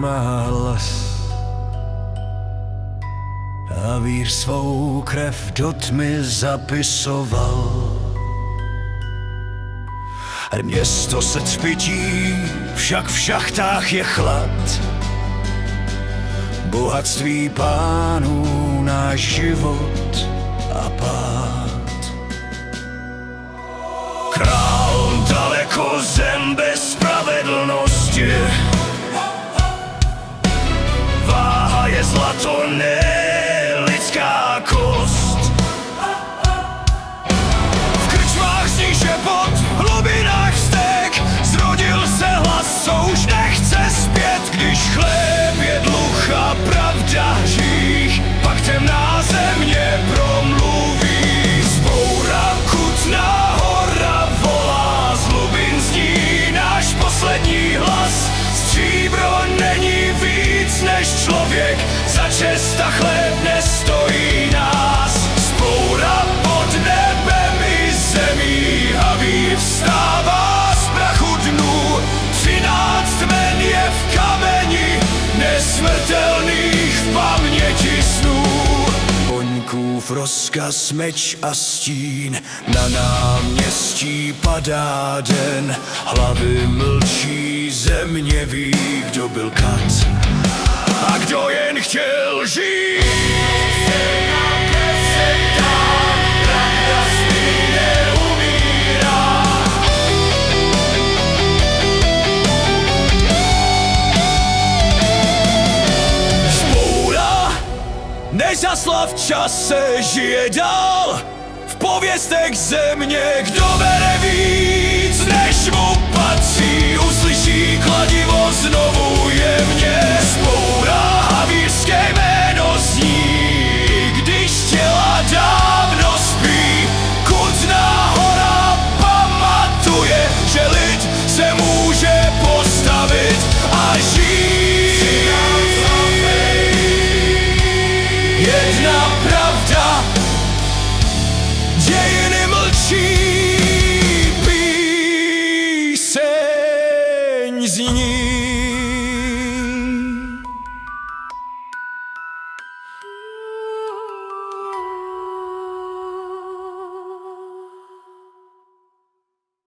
má hlas a vír svou krev do tmy zapisoval. Město se třpytí, však v šachtách je chlad. Bohatství pánů, náš život a pád. Král daleko, zem bez spravedlnosti. Váha je zlato, ne lidská kost. V krčmách zní šepot, v hlubinách vztek. Zrodil se hlas, co už nechce zpět. Když chléb je dluh a pravda hřích, pak temná země promluví. Zboura Kutná Hora volá, z hlubin zní náš poslední hlas. Stříbro není víc než člověk, za čest a chléb nestojí nás. Zboura pod nebem i zemí a vír vstává z prachu dnů. 13 men je v kameni, nesmrtelných v paměti snů. Voňkův rozkaz, meč a stín, na náměstí padá den. Hlavy mlčí, země ví, kdo byl kat a kdo jen chtěl žít. Nezasla v čase, žije dál v pověstech země. Kdo bere víc, než mu patří, uslyší kladivo znovu jemně.